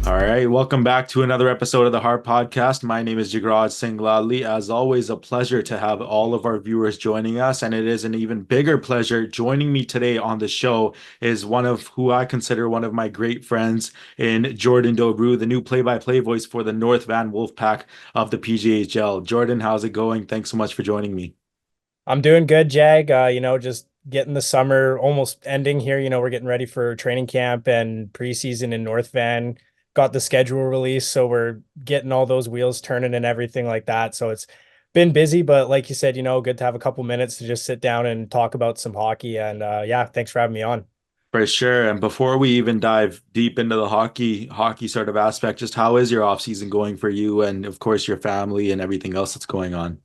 All right, welcome back to another episode of the Heart Podcast. My name is Jagraj Singh Lalli. As always, a pleasure to have all of our viewers joining us, and it is an even bigger pleasure. Joining me today on the show is one of who I consider one of my great friends in Jordan Dobrew, the new play-by-play voice for the North Van Wolfpack of the PGHL. Jordan, how's it going? Thanks so much for joining me. I'm doing good, Jag. Just getting the summer almost ending here. We're getting ready for training camp and preseason in North Van. Got the schedule release, so we're getting all those wheels turning and everything like that. So it's been busy, but like you said, good to have a couple minutes to just sit down and talk about some hockey. And yeah, thanks for having me on. For sure. And before we even dive deep into the hockey sort of aspect, just how is your off season going for you and of course your family and everything else that's going on?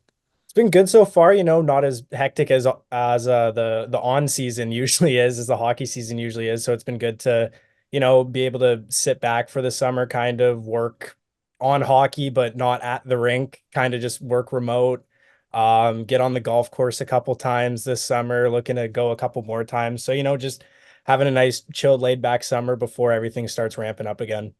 It's been good so far, not as hectic as the on season usually is, as the hockey season usually is. So it's been good to, be able to sit back for the summer, kind of work on hockey, but not at the rink, kind of just work remote. Get on the golf course a couple times this summer, looking to go a couple more times. So, just having a nice chilled, laid back summer before everything starts ramping up again.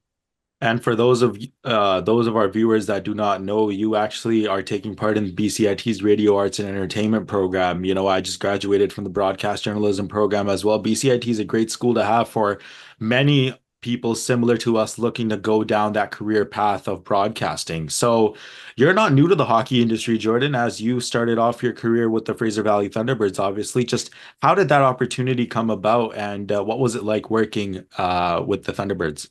And for those of our viewers that do not know, you actually are taking part in BCIT's Radio Arts and Entertainment program. You know, I just graduated from the broadcast journalism program as well. BCIT is a great school to have for many people similar to us looking to go down that career path of broadcasting. So you're not new to the hockey industry, Jordan, as you started off your career with the Fraser Valley Thunderbirds, obviously. Just how did that opportunity come about, and what was it like working with the Thunderbirds?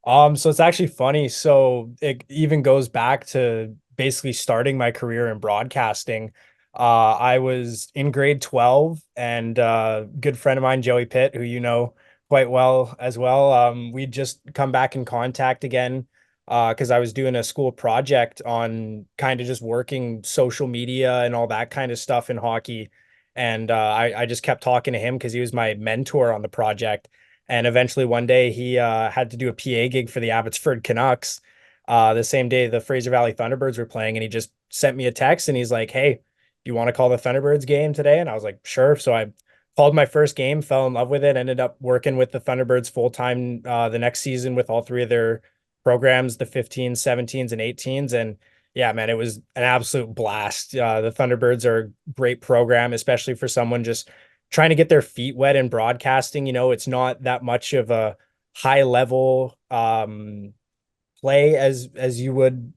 So it's actually funny. So it even goes back to basically starting my career in broadcasting. I was in grade 12 and a good friend of mine, Joey Pitt, who you know quite well as well. We'd just come back in contact again because I was doing a school project on kind of just working social media and all that kind of stuff in hockey. And I just kept talking to him because he was my mentor on the project. And eventually one day he had to do a PA gig for the Abbotsford Canucks the same day the Fraser Valley Thunderbirds were playing. And he just sent me a text and he's like, "Hey, you want to call the Thunderbirds game today?" And I was like, "Sure." So I called my first game, fell in love with it, ended up working with the Thunderbirds full time the next season with all three of their programs, the 15s, 17s, and 18s. And yeah, man, it was an absolute blast. The Thunderbirds are a great program, especially for someone just trying to get their feet wet in broadcasting. It's not that much of a high level play as you would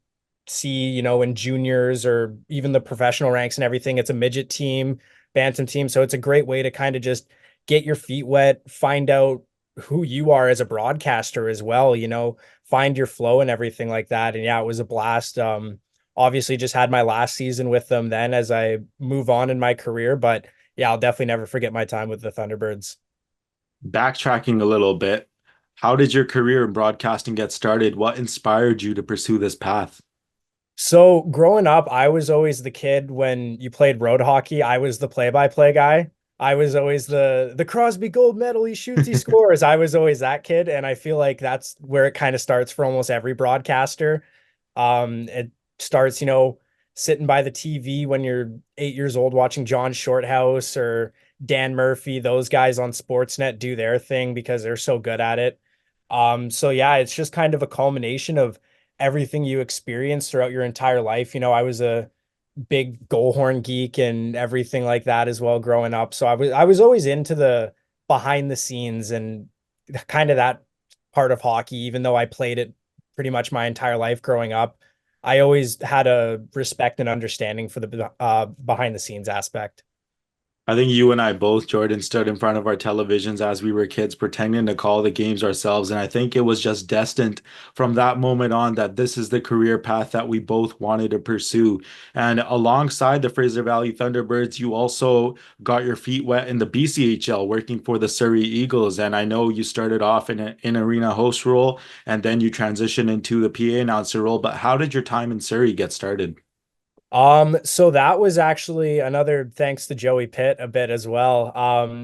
see, in juniors or even the professional ranks and everything. It's a midget team, bantam team. So it's a great way to kind of just get your feet wet, find out who you are as a broadcaster as well, find your flow and everything like that. And yeah, it was a blast. Obviously just had my last season with them then as I move on in my career, but yeah, I'll definitely never forget my time with the Thunderbirds. Backtracking a little bit, how did your career in broadcasting get started? What inspired you to pursue this path? So growing up, I was always the kid when you played road hockey. I was the play-by-play guy. I was always the Crosby gold medal. He shoots, he scores. I was always that kid, and I feel like that's where it kind of starts for almost every broadcaster. It starts, sitting by the TV when you're 8 years old, watching John Shorthouse or Dan Murphy. Those guys on Sportsnet do their thing because they're so good at it. So yeah, it's just kind of a culmination of everything you experience throughout your entire life. I was a big goal horn geek and everything like that as well growing up. So I was always into the behind the scenes and kind of that part of hockey, even though I played it pretty much my entire life growing up. I always had a respect and understanding for the behind the scenes aspect. I think you and I both, Jordan, stood in front of our televisions as we were kids, pretending to call the games ourselves. And I think it was just destined from that moment on that this is the career path that we both wanted to pursue. And alongside the Fraser Valley Thunderbirds, you also got your feet wet in the BCHL, working for the Surrey Eagles. And I know you started off in an arena host role, and then you transitioned into the PA announcer role. But how did your time in Surrey get started? So that was actually another thanks to Joey Pitt a bit as well.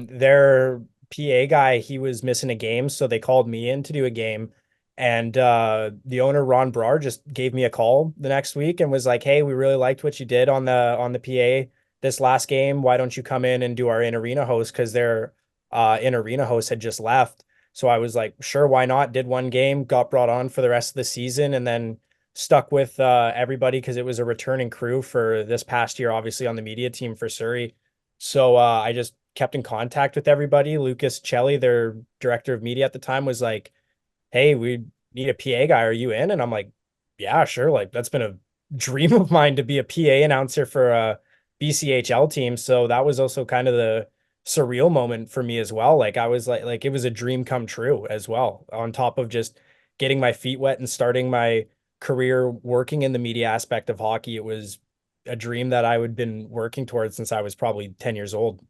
Their PA guy, he was missing a game, so they called me in to do a game. And the owner, Ron Brar, just gave me a call the next week and was like, "Hey, we really liked what you did on the PA this last game. Why don't you come in and do our in arena host?" Because their in arena host had just left. So I was like, sure, why not? Did one game, got brought on for the rest of the season, and then stuck with everybody because it was a returning crew for this past year, obviously on the media team for Surrey. So I just kept in contact with everybody. Lucas Chelly, their director of media at the time, was like, hey, we need a PA guy. Are you in? And I'm like, yeah, sure. Like that's been a dream of mine to be a PA announcer for a BCHL team. So that was also kind of the surreal moment for me as well. Like I was like it was a dream come true as well, on top of just getting my feet wet and starting my career working in the media aspect of hockey. It was a dream that I would been working towards since I was probably 10 years old.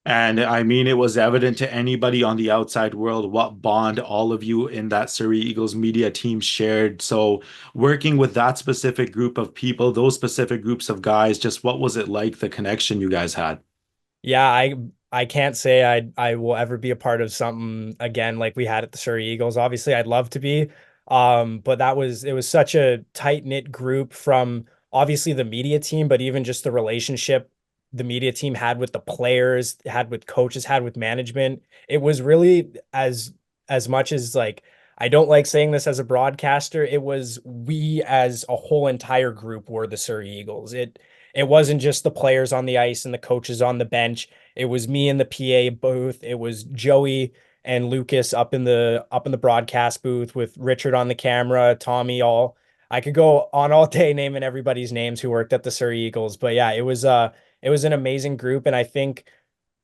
And I mean, it was evident to anybody on the outside world what bond all of you in that Surrey Eagles media team shared. So, working with that specific group of people, those specific groups of guys, just what was it like, the connection you guys had? Yeah, I can't say I will ever be a part of something again like we had at the Surrey Eagles. Obviously, I'd love to be. But it was such a tight-knit group from obviously the media team, but even just the relationship the media team had with the players, had with coaches, had with management. It was really as much as like I don't like saying this as a broadcaster, it was we as a whole entire group were the Surrey Eagles. It wasn't just the players on the ice and the coaches on the bench. It was me in the PA booth. It was Joey and Lucas up in the broadcast booth with Richard on the camera, Tommy all. I could go on all day naming everybody's names who worked at the Surrey Eagles. But yeah, it was an amazing group. And I think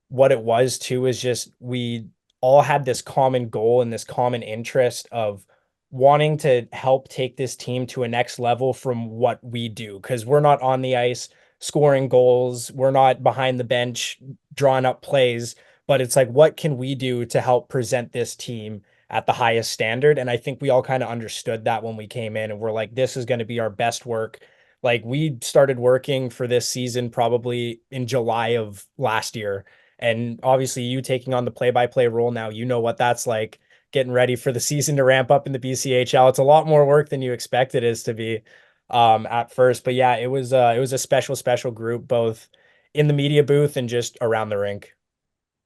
what it was too is just we all had this common goal and this common interest of wanting to help take this team to a next level from what we do, because we're not on the ice scoring goals, we're not behind the bench drawing up plays, but it's like what can we do to help present this team at the highest standard. And I think we all kind of understood that when we came in and we're like, this is going to be our best work. Like we started working for this season probably in July of last year, and obviously, you taking on the play-by-play role now, you know what that's like, getting ready for the season to ramp up in the BCHL. It's a lot more work than you expect it is to be at first. But yeah, it was a special group, both in the media booth and just around the rink.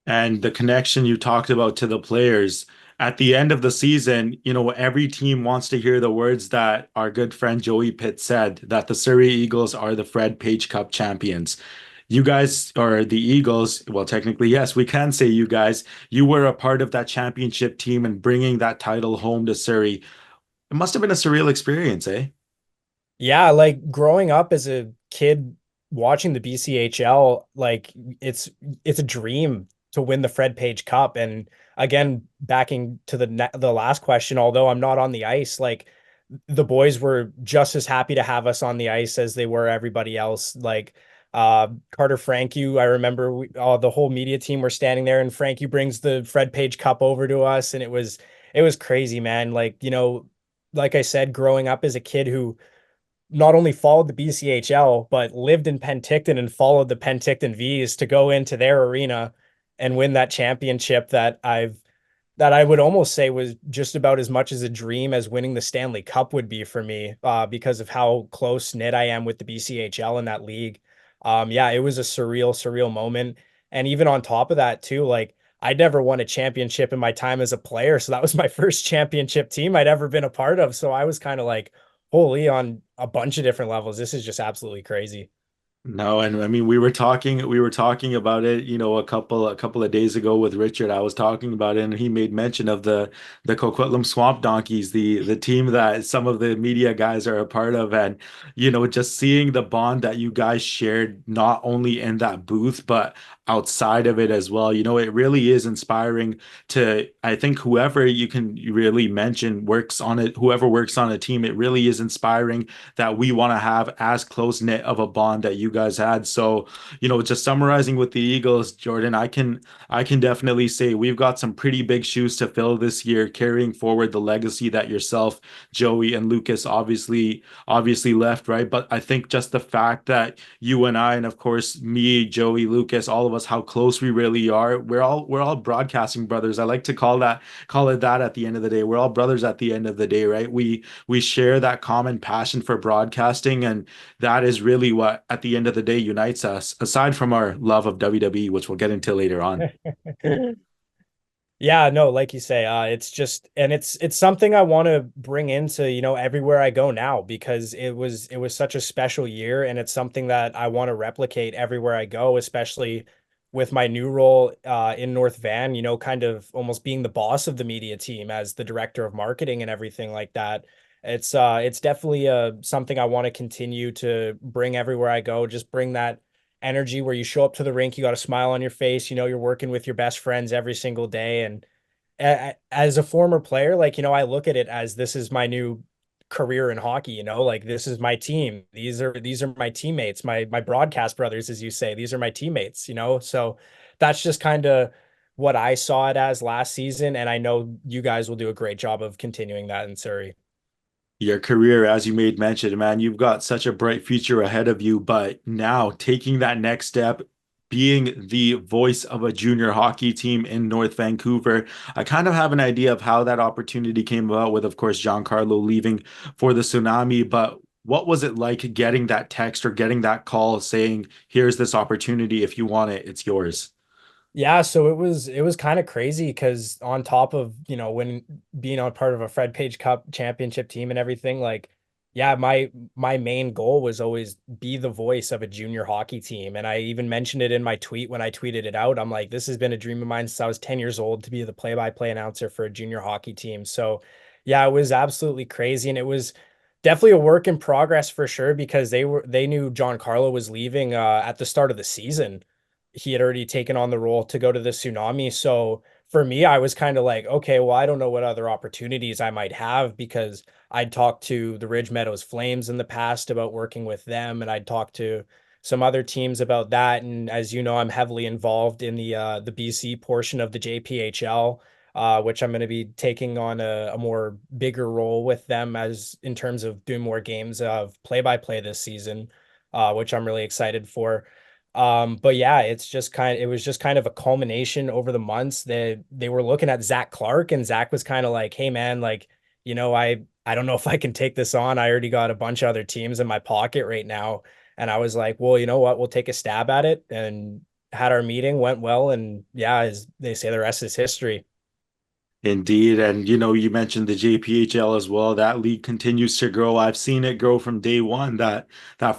And the connection you talked about to the players at the end of the season, every team wants to hear the words that our good friend Joey Pitt said, that the Surrey Eagles are the Fred Page Cup champions. You guys are the Eagles. Well, technically, yes, we can say you guys. You were a part of that championship team and bringing that title home to Surrey. It must have been a surreal experience, eh? Yeah, like growing up as a kid watching the BCHL, like it's a dream to win the Fred Page Cup. And again, backing to the last question, although I'm not on the ice, like the boys were just as happy to have us on the ice as they were everybody else. Like Carter Frankie, I remember the whole media team were standing there, and Frankie brings the Fred Page Cup over to us, and it was crazy, man. Like, like I said, growing up as a kid who not only followed the BCHL, but lived in Penticton and followed the Penticton Vs to go into their arena and win that championship that I would almost say was just about as much as a dream as winning the Stanley Cup would be for me, because of how close knit I am with the BCHL in that league. Yeah, it was a surreal moment. And even on top of that, too, like I'd never won a championship in my time as a player. So that was my first championship team I'd ever been a part of. So I was kind of like, holy, on a bunch of different levels. This is just absolutely crazy. No, and I mean we were talking about it, a couple of days ago with Richard. I was talking about it and he made mention of the Coquitlam Swamp Donkeys, the team that some of the media guys are a part of. And just seeing the bond that you guys shared not only in that booth but outside of it as well. It really is inspiring to, I think, whoever you can really mention works on it, whoever works on a team, it really is inspiring that we want to have as close knit of a bond that you guys had. So, just summarizing with the Eagles, Jordan, I can definitely say we've got some pretty big shoes to fill this year, carrying forward the legacy that yourself, Joey, and Lucas obviously left, right? But I think just the fact that you and I, and of course me, Joey, Lucas, all of us, how close we really are. We're all broadcasting brothers. I like to call it that at the end of the day. We're all brothers at the end of the day, right? We share that common passion for broadcasting, and that is really what at the end of the day unites us, aside from our love of WWE, which we'll get into later on. Yeah, no, like you say, it's just, and it's something I want to bring into, everywhere I go now, because it was such a special year, and it's something that I want to replicate everywhere I go, especially with my new role in North Van, kind of almost being the boss of the media team as the director of marketing and everything like that. It's definitely something I want to continue to bring everywhere I go, just bring that energy where you show up to the rink, you got a smile on your face, you're working with your best friends every single day. And as a former player, like, I look at it as this is my new career in hockey, like this is my team. These are my teammates, my broadcast brothers, as you say. These are my teammates, So that's just kind of what I saw it as last season. And I know you guys will do a great job of continuing that in Surrey. Your career, as you made mention, man, you've got such a bright future ahead of you. But now taking that next step, being the voice of a junior hockey team in North Vancouver, I kind of have an idea of how that opportunity came about with, of course, Giancarlo leaving for the Tsunami. But what was it like getting that text or getting that call saying, here's this opportunity. If you want it, it's yours? Yeah, so it was kind of crazy because on top of, when being on part of a Fred Page Cup championship team and everything, like, yeah, my main goal was always be the voice of a junior hockey team. And I even mentioned it in my tweet when I tweeted it out. I'm like, this has been a dream of mine since I was 10 years old to be the play-by-play announcer for a junior hockey team. So yeah, it was absolutely crazy. And it was definitely a work in progress for sure because they knew John Carlo was leaving at the start of the season. He had already taken on the role to go to the Tsunami. So for me, I was kind of like, okay, well, I don't know what other opportunities I might have because I'd talked to the Ridge Meadows Flames in the past about working with them, and I'd talked to some other teams about that. And as you know, I'm heavily involved in the BC portion of the JPHL, which I'm going to be taking on a more bigger role with them as in terms of doing more games of play-by-play this season, which I'm really excited for. But yeah, it was just kind of a culmination over the months that they were looking at Zach Clark, and Zach was kind of like, hey man, like, I don't know if I can take this on. I already got a bunch of other teams in my pocket right now. And I was like, well, you know what? We'll take a stab at it, and had our meeting, went well, and yeah, as they say, the rest is history. Indeed. And you mentioned the JPHL as well. That league continues to grow. I've seen it grow from day one. That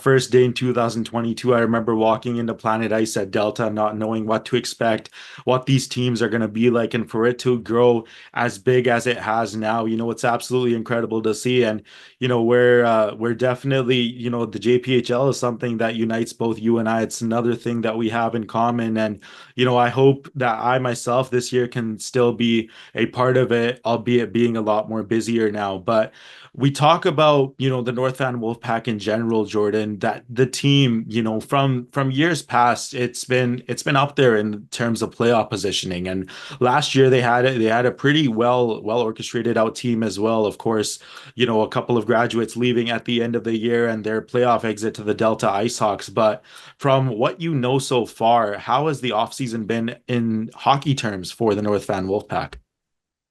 first day in 2022, I remember walking into Planet Ice at Delta, not knowing what to expect, what these teams are going to be like, and for it to grow as big as it has now, it's absolutely incredible to see. And we're definitely, the JPHL is something that unites both you and I. It's another thing that we have in common. And I hope that I myself this year can still be a part of it, albeit being a lot more busier now. But we talk about, the North Van Wolfpack in general, Jordan, that the team, from years past, it's been up there in terms of playoff positioning. And last year they had a pretty well orchestrated out team as well. Of course, a couple of graduates leaving at the end of the year and their playoff exit to the Delta IceHawks. But from what you know so far, how has the offseason been in hockey terms for the North Van Wolfpack?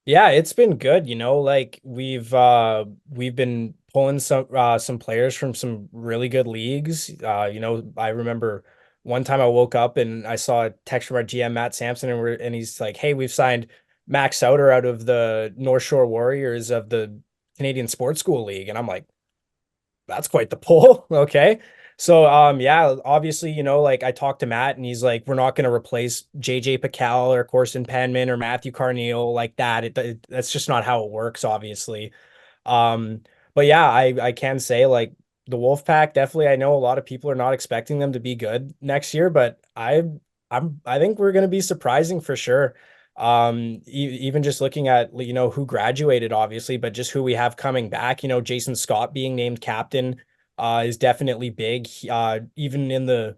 Yeah, it's been good, like we've been pulling some players from some really good leagues. I remember one time I woke up and I saw a text from our GM Matt Sampson, and he's like, "Hey, we've signed Max Sauter out of the North Shore Warriors of the Canadian Sports School League." And I'm like, that's quite the pull. Okay. So yeah, obviously, like I talked to Matt and he's like, we're not going to replace JJ Pakal or Corson Penman or Matthew Carneal like that. That's just not how it works, obviously. Um, but yeah, I can say like the Wolfpack definitely. I know a lot of people are not expecting them to be good next year, but I think we're going to be surprising for sure. Even just looking at who graduated, obviously, but just who we have coming back. Jason Scott being named captain is definitely big. Even in the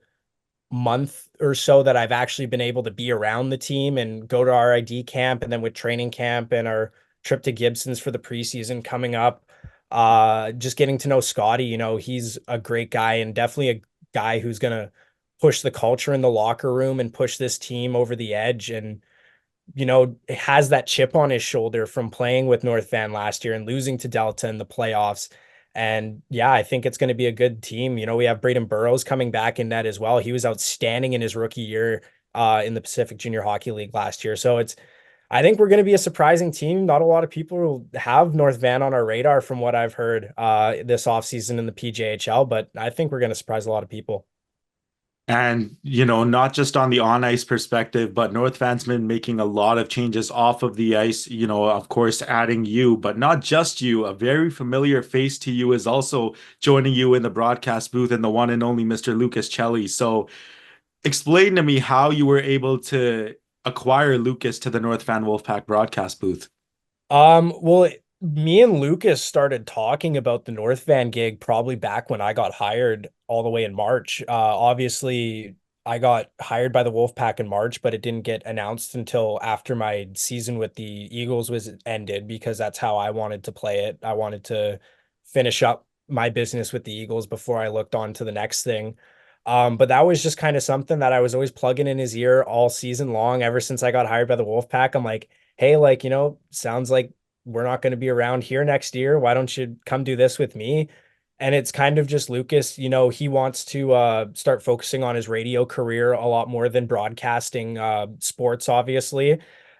month or so that I've actually been able to be around the team and go to our ID camp and then with training camp and our trip to Gibson's for the preseason coming up. Just getting to know Scotty, he's a great guy and definitely a guy who's gonna push the culture in the locker room and push this team over the edge. And has that chip on his shoulder from playing with North Van last year and losing to Delta in the playoffs. And yeah, I think it's going to be a good team. We have Braden Burrows coming back in net as well. He was outstanding in his rookie year in the Pacific Junior Hockey League last year. So I think we're going to be a surprising team. Not a lot of people have North Van on our radar from what I've heard this offseason in the PJHL, but I think we're going to surprise a lot of people. And, not just on the on ice perspective, but North Van's been making a lot of changes off of the ice, of course, adding you, but not just you. A very familiar face to you is also joining you in the broadcast booth, and the one and only Mr. Lucas Celli. So explain to me how you were able to acquire Lucas to the North Van Wolfpack broadcast booth. Well, me and Lucas started talking about the North Van gig probably back when I got hired all the way in March. Obviously, I got hired by the Wolfpack in March, but it didn't get announced until after my season with the Eagles was ended because that's how I wanted to play it. I wanted to finish up my business with the Eagles before I looked on to the next thing. But that was just kind of something that I was always plugging in his ear all season long, ever since I got hired by the Wolfpack. I'm like, hey, like, sounds like we're not going to be around here next year. Why don't you come do this with me? And it's kind of just Lucas, he wants to start focusing on his radio career a lot more than broadcasting sports, obviously.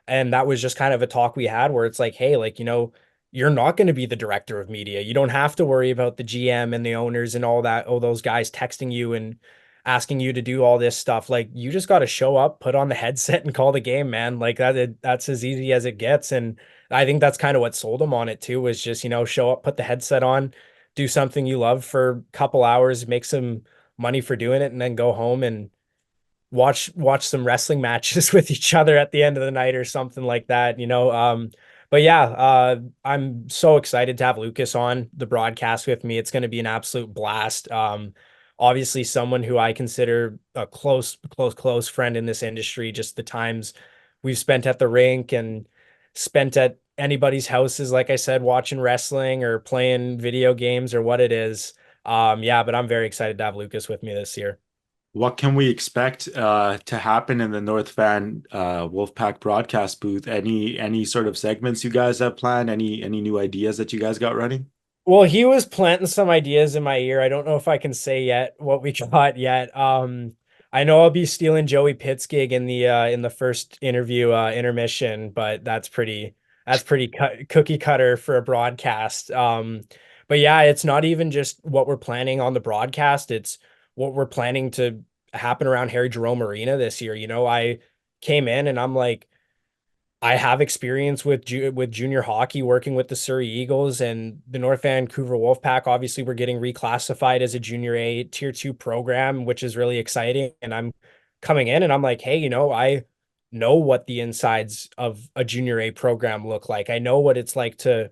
And that was just kind of a talk we had where it's like, hey, like, you're not going to be the director of media. You don't have to worry about the GM and the owners and all that, all those guys texting you and asking you to do all this stuff. Like you just got to show up, put on the headset and call the game, man. Like that's as easy as it gets. And I think that's kind of what sold him on it too, was just, show up, put the headset on, do something you love for a couple hours, make some money for doing it, and then go home and watch some wrestling matches with each other at the end of the night or something like that. But yeah, I'm so excited to have Lucas on the broadcast with me. It's going to be an absolute blast. Obviously someone who I consider a close friend in this industry, just the times we've spent at the rink and spent at anybody's houses, like I said, watching wrestling or playing video games or what it is. Yeah, but I'm very excited to have Lucas with me this year. What can we expect to happen in the North Van Wolfpack broadcast booth? Any sort of segments you guys have planned? Any new ideas that you guys got running? Well, he was planting some ideas in my ear. I don't know if I can say yet what we got yet. I know I'll be stealing Joey Pitt's gig in the first interview intermission, but that's pretty cookie cutter for a broadcast. But yeah, it's not even just what we're planning on the broadcast, it's what we're planning to happen around Harry Jerome Arena this year. I came in and I'm like, I have experience with junior hockey, working with the Surrey Eagles and the North Vancouver Wolfpack. Obviously, we're getting reclassified as a junior A tier 2 program, which is really exciting. And I'm coming in and I'm like, hey, I know what the insides of a junior A program look like. I know what it's like to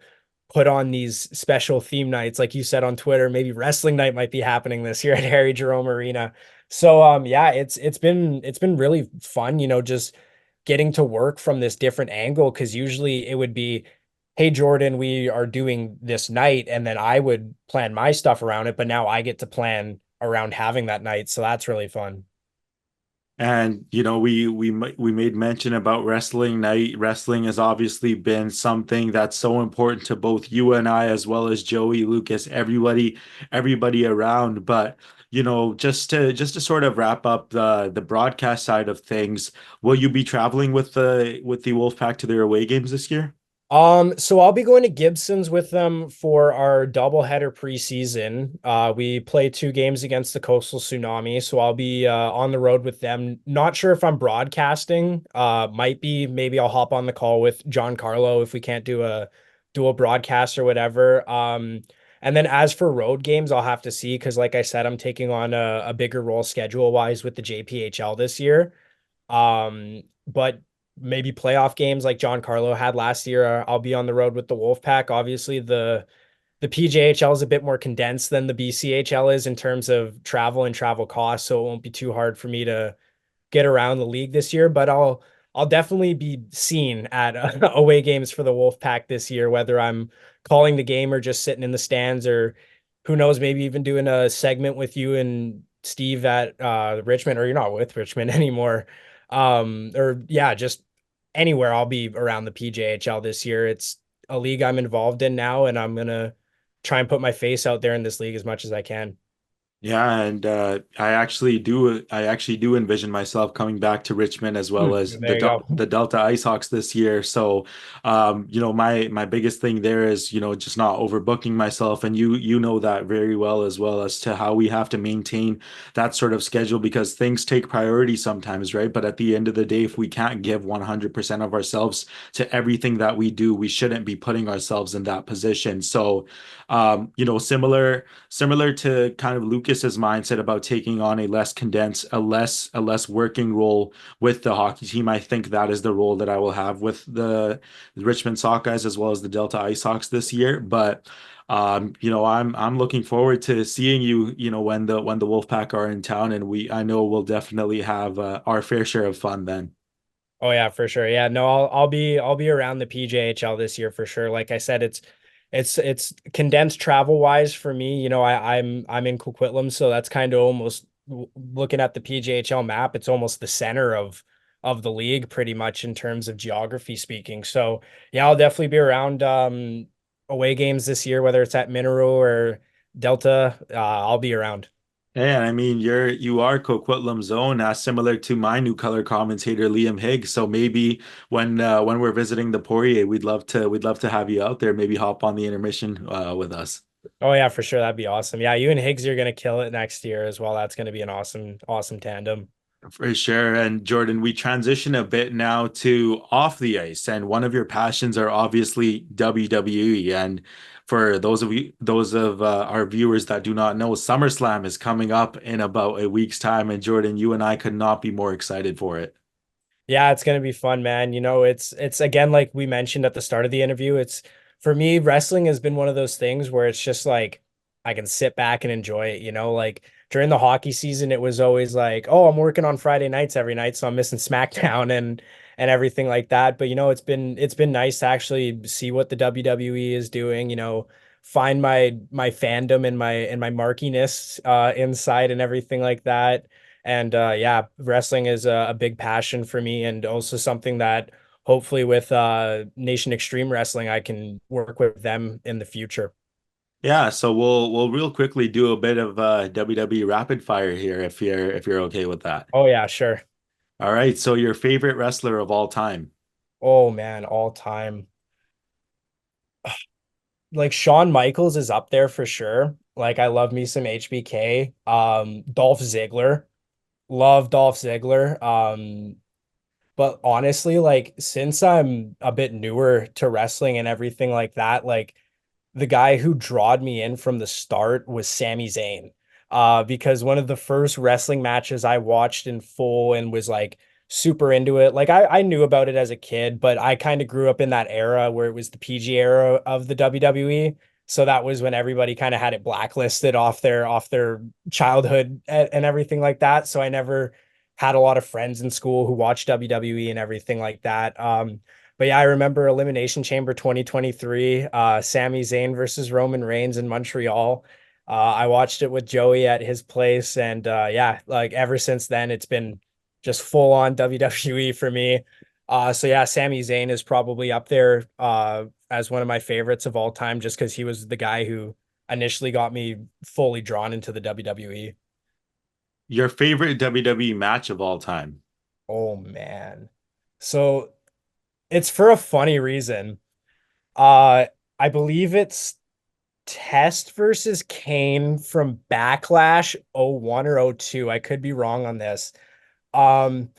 put on these special theme nights, like you said on Twitter. Maybe wrestling night might be happening this year at Harry Jerome Arena. So yeah, it's been really fun, just getting to work from this different angle, because usually it would be, hey Jordan, we are doing this night, and then I would plan my stuff around it, but now I get to plan around having that night, so that's really fun. And we made mention about wrestling night. Wrestling has obviously been something that's so important to both you and I, as well as Joey, Lucas, everybody around. But just to sort of wrap up the broadcast side of things, will you be traveling with the Wolfpack to their away games this year? So I'll be going to Gibson's with them for our doubleheader preseason. We play 2 games against the Coastal Tsunami, so I'll be on the road with them. Not sure if I'm broadcasting. Might be, maybe I'll hop on the call with John Carlo if we can't do a dual broadcast or whatever. And then as for road games, I'll have to see, because like I said, I'm taking on a bigger role schedule wise with the JPHL this year. But maybe playoff games like John Carlo had last year, I'll be on the road with the Wolfpack. Obviously, the PJHL is a bit more condensed than the BCHL is in terms of travel and travel costs, so it won't be too hard for me to get around the league this year, but I'll definitely be seen at away games for the Wolfpack this year, whether I'm calling the game or just sitting in the stands, or who knows, maybe even doing a segment with you and Steve at Richmond, or you're not with Richmond anymore. Or yeah, just anywhere I'll be around the PJHL this year. It's a league I'm involved in now, and I'm gonna try and put my face out there in this league as much as I can. Yeah, and I actually do envision myself coming back to Richmond as well as There you go. The Delta IceHawks this year. So, my biggest thing there is, just not overbooking myself, and you know that very well as to how we have to maintain that sort of schedule because things take priority sometimes, right? But at the end of the day, if we can't give 100% of ourselves to everything that we do, we shouldn't be putting ourselves in that position. So, similar to kind of Lucas's mindset about taking on a less condensed, a less working role with the hockey team. I think that is the role that I will have with the Richmond Sockeyes as well as the Delta Ice Hawks this year. But I'm looking forward to seeing you, when the Wolfpack are in town, and I know we'll definitely have our fair share of fun then. Oh yeah, for sure. Yeah, no, I'll be around the PJHL this year for sure. Like I said, it's condensed travel wise for me. I'm in Coquitlam, so that's kind of almost looking at the PJHL map. It's almost the center of the league, pretty much in terms of geography speaking. So yeah, I'll definitely be around away games this year, whether it's at Mineral or Delta. I'll be around. Yeah, I mean you are Coquitlam zone, similar to my new color commentator Liam Higgs. So maybe when we're visiting the Poirier, we'd love to have you out there. Maybe hop on the intermission with us. Oh yeah, for sure. That'd be awesome. Yeah, you and Higgs are gonna kill it next year as well. That's gonna be an awesome tandem. For sure. And Jordan, we transition a bit now to off the ice, and one of your passions are obviously WWE. And for those of our viewers that do not know, SummerSlam is coming up in about a week's time. And Jordan, you and I could not be more excited for it. Yeah, it's gonna be fun, man. It's again like we mentioned at the start of the interview. It's for me, wrestling has been one of those things where it's just like I can sit back and enjoy it. Like during the hockey season, it was always like, oh, I'm working on Friday nights every night, so I'm missing SmackDown and everything like that. But it's been nice to actually see what the WWE is doing. Find my fandom and my markiness inside and everything like that. And yeah, wrestling is a big passion for me and also something that hopefully with Nation Extreme Wrestling, I can work with them in the future. Yeah, so we'll real quickly do a bit of WWE rapid fire here if you're okay with that. Oh yeah, sure. All right, so your favorite wrestler of all time. Oh man, all time. Like Shawn Michaels is up there for sure. Like I love me some HBK. Dolph Ziggler. Love Dolph Ziggler. But honestly, like since I'm a bit newer to wrestling and everything like that, like the guy who drawed me in from the start was Sami Zayn. Because one of the first wrestling matches I watched in full and was like super into it. Like I knew about it as a kid, but I kind of grew up in that era where it was the PG era of the WWE. So that was when everybody kind of had it blacklisted off their childhood and everything like that. So I never had a lot of friends in school who watched WWE and everything like that. But yeah, I remember Elimination Chamber 2023, Sami Zayn versus Roman Reigns in Montreal. I watched it with Joey at his place, and yeah, like ever since then, it's been just full on WWE for me. So yeah, Sami Zayn is probably up there as one of my favorites of all time, just because he was the guy who initially got me fully drawn into the WWE. Your favorite WWE match of all time. Oh man. So it's for a funny reason. I believe it's Test versus Kane from Backlash '01 or '02. I could be wrong on this. Um,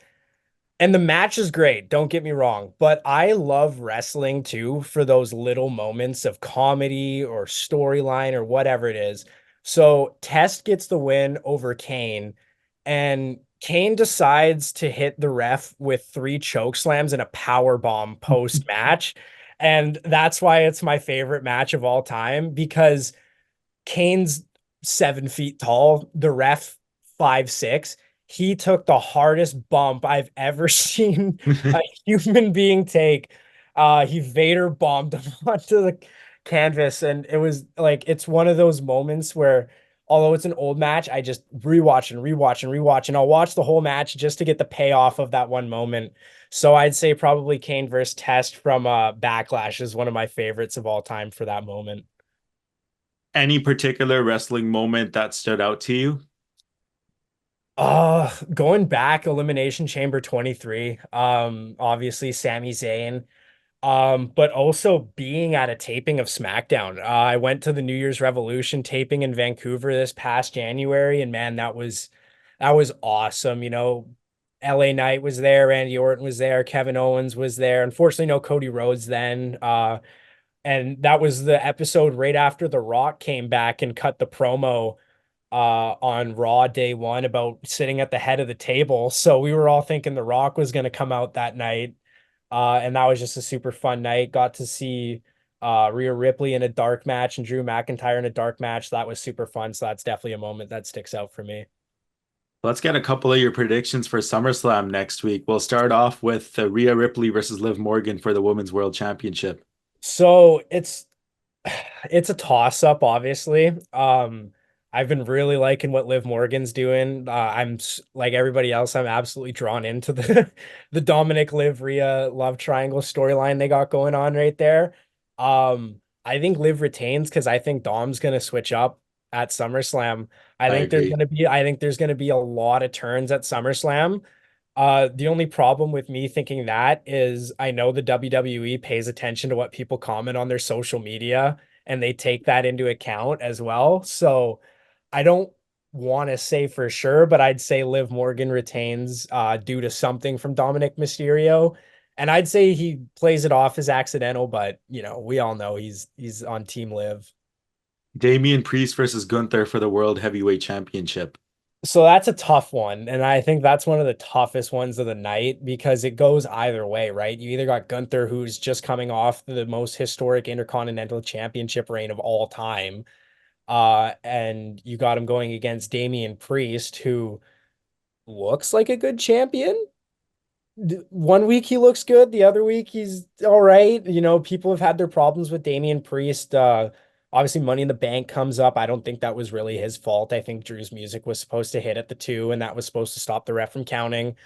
and the match is great, don't get me wrong, but I love wrestling too for those little moments of comedy or storyline or whatever it is. So Test gets the win over Kane, and Kane decides to hit the ref with three choke slams and a power bomb post match. And that's why it's my favorite match of all time because Kane's 7 feet tall, the ref 5'6". He took the hardest bump I've ever seen a human being take. He Vader bombed him onto the canvas, and it was like it's one of those moments where, although it's an old match, I just rewatch and rewatch and rewatch, and I'll watch the whole match just to get the payoff of that one moment. So I'd say probably Kane versus Test from Backlash is one of my favorites of all time for that moment. Any particular wrestling moment that stood out to you? Going back, Elimination Chamber 23. Obviously Sami Zayn. But also being at a taping of SmackDown. I went to the New Year's Revolution taping in Vancouver this past January, and man, that was awesome. LA Knight was there, Randy Orton was there, Kevin Owens was there. Unfortunately, no Cody Rhodes then. And that was the episode right after The Rock came back and cut the promo on Raw day one about sitting at the head of the table. So we were all thinking The Rock was going to come out that night. And that was just a super fun night. Got to see Rhea Ripley in a dark match and Drew McIntyre in a dark match. That was super fun. So that's definitely a moment that sticks out for me. Let's get a couple of your predictions for SummerSlam next week. We'll start off with Rhea Ripley versus Liv Morgan for the Women's World Championship. So it's a toss up, obviously. I've been really liking what Liv Morgan's doing. Like everybody else, I'm absolutely drawn into the the Dominic Liv Rhea love triangle storyline they got going on right there. I think Liv retains because I think Dom's gonna switch up at SummerSlam. I agree. I think there's gonna be a lot of turns at SummerSlam. The only problem with me thinking that is I know the WWE pays attention to what people comment on their social media and they take that into account as well. So I don't want to say for sure, but I'd say Liv Morgan retains due to something from Dominic Mysterio. And I'd say he plays it off as accidental, but we all know he's on Team Liv. Damian Priest versus Gunther for the World Heavyweight Championship. So that's a tough one. And I think that's one of the toughest ones of the night because it goes either way, right? You either got Gunther, who's just coming off the most historic Intercontinental Championship reign of all time. And you got him going against Damian Priest, who looks like a good champion. One week he looks good, the other week he's all right. People have had their problems with Damian Priest. Obviously, Money in the Bank comes up. I don't think that was really his fault. I think Drew's music was supposed to hit at the two, and that was supposed to stop the ref from counting.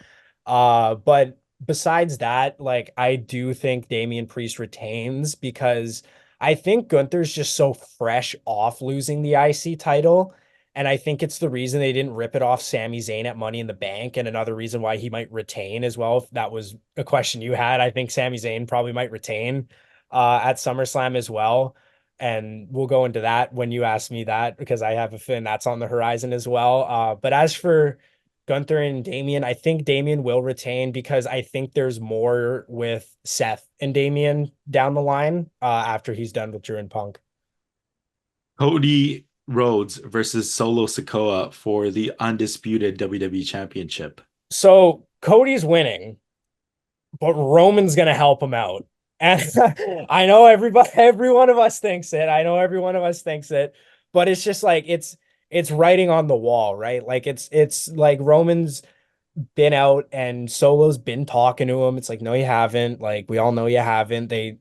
But besides that, like I do think Damian Priest retains because I think Gunther's just so fresh off losing the IC title. And I think it's the reason they didn't rip it off Sami Zayn at Money in the Bank. And another reason why he might retain as well. If that was a question you had, I think Sami Zayn probably might retain at SummerSlam as well. And we'll go into that when you ask me that because I have a feeling that's on the horizon as well. But as for Gunther and Damian, I think Damian will retain because I think there's more with Seth and Damian down the line after he's done with Drew and Punk. Cody Rhodes versus Solo Sikoa for the undisputed WWE Championship. So Cody's winning, but Roman's gonna help him out. And I know every one of us thinks it. I know every one of us thinks it, but it's just like it's writing on the wall, right? Like it's like Roman's been out and Solo's been talking to him. It's like, no, you haven't. Like, we all know you haven't. They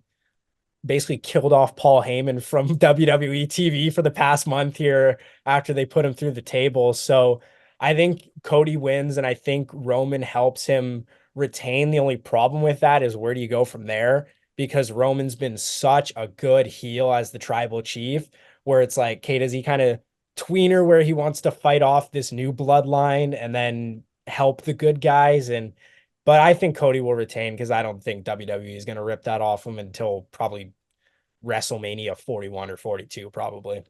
basically killed off Paul Heyman from WWE TV for the past month here after they put him through the table. So I think Cody wins, and I think Roman helps him retain. The only problem with that is where do you go from there? Because Roman's been such a good heel as the tribal chief, where it's like, okay, does he kind of tweener where he wants to fight off this new bloodline and then help the good guys? But I think Cody will retain because I don't think WWE is going to rip that off him until probably WrestleMania 41 or 42, probably.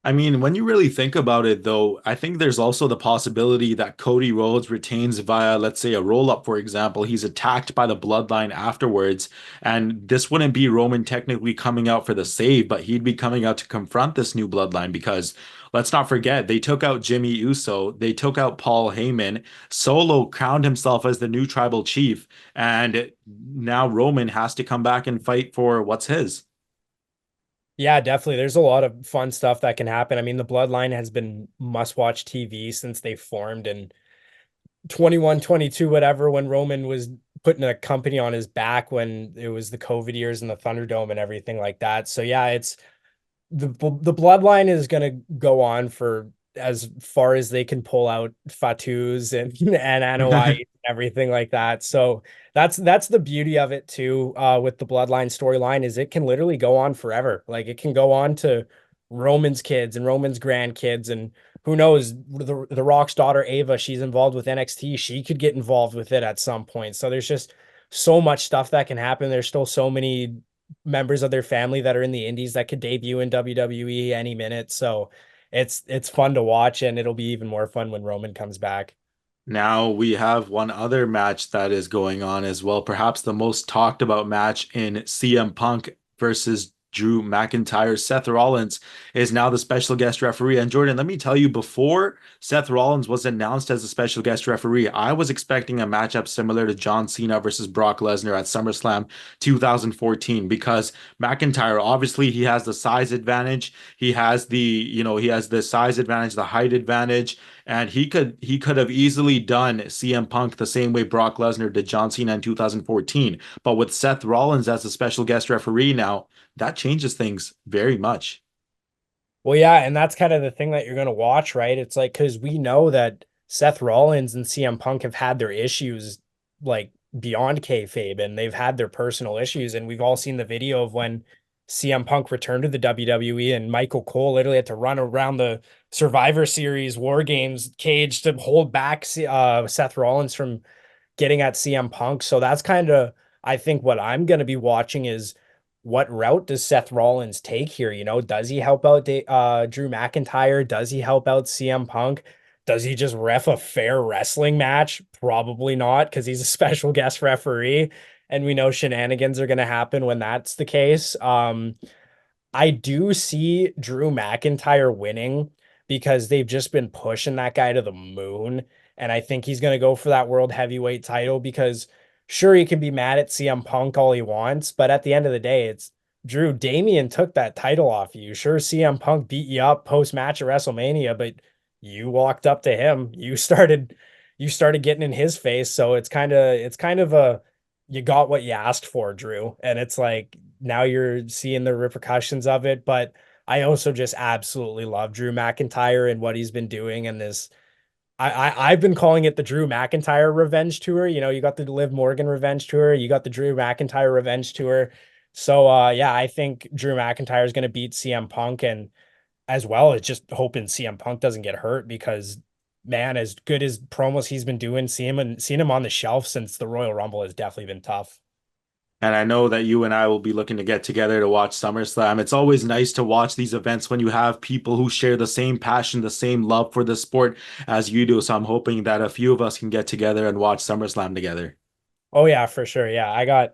I mean, when you really think about it, though, I think there's also the possibility that Cody Rhodes retains via, let's say, a roll up, for example. He's attacked by the bloodline afterwards, and this wouldn't be Roman technically coming out for the save, but he'd be coming out to confront this new bloodline because let's not forget, they took out Jimmy Uso, they took out Paul Heyman, Solo crowned himself as the new tribal chief, and now Roman has to come back and fight for what's his. Yeah, definitely. There's a lot of fun stuff that can happen. I mean, the Bloodline has been must-watch TV since they formed in 21, 22, whatever, when Roman was putting a company on his back when it was the COVID years and the Thunderdome and everything like that. So yeah, it's the bloodline is going to go on for as far as they can pull out Fatu's and and Anoa'i and everything like that. So that's the beauty of it too with the bloodline storyline is it can literally go on forever. Like it can go on to Roman's kids and Roman's grandkids, and who knows, the Rock's daughter Ava, she's involved with NXT. She could get involved with it at some point. So there's just so much stuff that can happen. There's still so many members of their family that are in the indies that could debut in WWE any minute. So it's fun to watch, and it'll be even more fun when Roman comes back. Now we have one other match that is going on as well. Perhaps the most talked about match in CM Punk versus Drew McIntyre. Seth Rollins is now the special guest referee. And Jordan, let me tell you, before Seth Rollins was announced as a special guest referee, I was expecting a matchup similar to John Cena versus Brock Lesnar at SummerSlam 2014 because McIntyre, obviously, he has the size advantage. He has the size advantage, the height advantage, and he could have easily done CM Punk the same way Brock Lesnar did John Cena in 2014. But with Seth Rollins as a special guest referee now, that changes things very much. Well, yeah, and that's kind of the thing that you're going to watch, right? It's like because we know that Seth Rollins and CM Punk have had their issues like beyond kayfabe, and they've had their personal issues, and we've all seen the video of when CM Punk returned to the WWE, and Michael Cole literally had to run around the Survivor Series War Games cage to hold back Seth Rollins from getting at CM Punk. So that's kind of, I think, what I'm going to be watching is what route does Seth Rollins take here? You know, does he help out Drew McIntyre? Does he help out CM Punk? Does he just ref a fair wrestling match? Probably not, because he's a special guest referee, and we know shenanigans are going to happen when that's the case. I do see Drew McIntyre winning because they've just been pushing that guy to the moon. And I think he's going to go for that world heavyweight title because sure, he can be mad at CM Punk all he wants, but at the end of the day, it's Drew. Damian took that title off you. Sure, CM Punk beat you up post match at WrestleMania, but you walked up to him. You started getting in his face. So it's kind of a you got what you asked for, Drew. And it's like now you're seeing the repercussions of it. But I also just absolutely love Drew McIntyre and what he's been doing in this. I've been calling it the Drew McIntyre Revenge Tour. You know, you got the Liv Morgan Revenge Tour, you got the Drew McIntyre Revenge Tour. So yeah, I think Drew McIntyre is going to beat CM Punk, and as well as just hoping CM Punk doesn't get hurt because man, as good as promos he's been doing, seeing him on the shelf since the Royal Rumble has definitely been tough. And I know that you and I will be looking to get together to watch SummerSlam. It's always nice to watch these events when you have people who share the same passion, the same love for the sport as you do. So I'm hoping that a few of us can get together and watch SummerSlam together. Oh yeah, for sure. Yeah,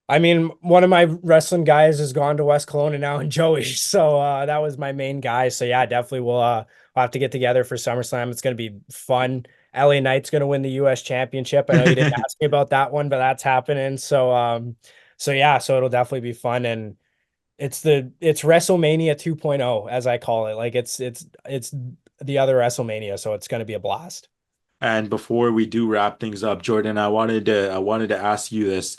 I mean, one of my wrestling guys has gone to West Kelowna now, and Joey. So that was my main guy. So yeah, definitely we'll have to get together for SummerSlam. It's gonna be fun. LA Knight's gonna win the US championship. I know you didn't ask me about that one, but that's happening. So yeah, so it'll definitely be fun. And it's WrestleMania 2.0, as I call it. Like it's the other WrestleMania, so it's gonna be a blast. And before we do wrap things up, Jordan, I wanted to ask you this.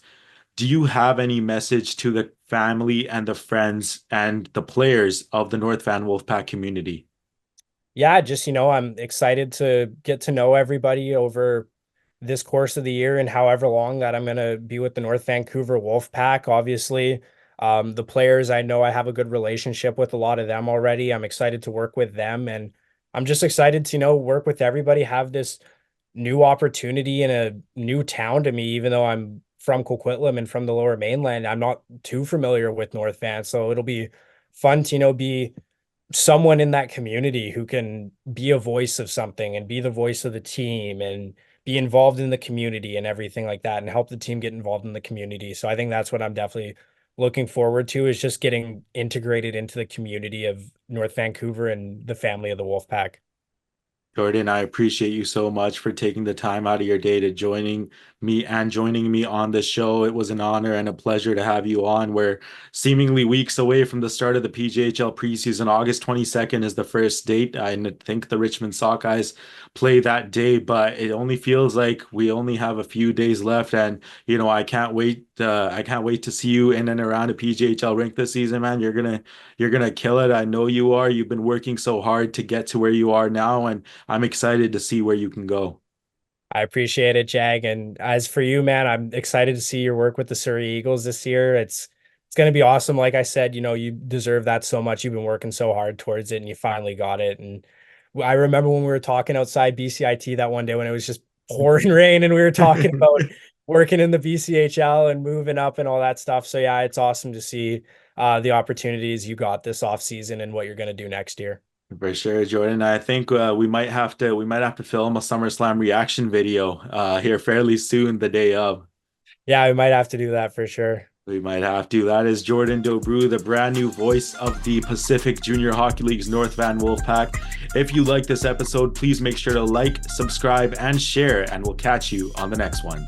Do you have any message to the family and the friends and the players of the North Van Wolfpack community? Yeah, just I'm excited to get to know everybody over this course of the year and however long that I'm gonna be with the North Vancouver Wolfpack. Obviously, the players I know I have a good relationship with a lot of them already. I'm excited to work with them, and I'm just excited to work with everybody, have this new opportunity in a new town to me, even though I'm from Coquitlam and from the Lower Mainland. I'm not too familiar with North Van, so it'll be fun to be someone in that community who can be a voice of something and be the voice of the team and be involved in the community and everything like that and help the team get involved in the community. So I think that's what I'm definitely looking forward to is just getting integrated into the community of North Vancouver and the family of the Wolfpack. Jordan, I appreciate you so much for taking the time out of your day to joining me on the show. It was an honor and a pleasure to have you on. We're seemingly weeks away from the start of the PJHL preseason. August 22nd is the first date. I think the Richmond Sockeyes play that day, but it only feels like we only have a few days left. And I can't wait. I can't wait to see you in and around a PJHL rink this season, man. You're gonna kill it. I know you are. You've been working so hard to get to where you are now, and I'm excited to see where you can go. I appreciate it, Jag. And as for you, man, I'm excited to see your work with the Surrey Eagles this year. It's It's going to be awesome. Like I said, you deserve that so much. You've been working so hard towards it and you finally got it. And I remember when we were talking outside BCIT that one day when it was just pouring rain and we were talking about working in the BCHL and moving up and all that stuff. So yeah, it's awesome to see the opportunities you got this off season and what you're going to do next year. For sure, Jordan. I think we might have to film a SummerSlam reaction video here fairly soon, the day of. Yeah, we might have to do that for sure. We might have to. That is Jordan Dobrew, the brand new voice of the Pacific Junior Hockey League's North Van Wolfpack. If you like this episode, please make sure to like, subscribe, and share, and we'll catch you on the next one.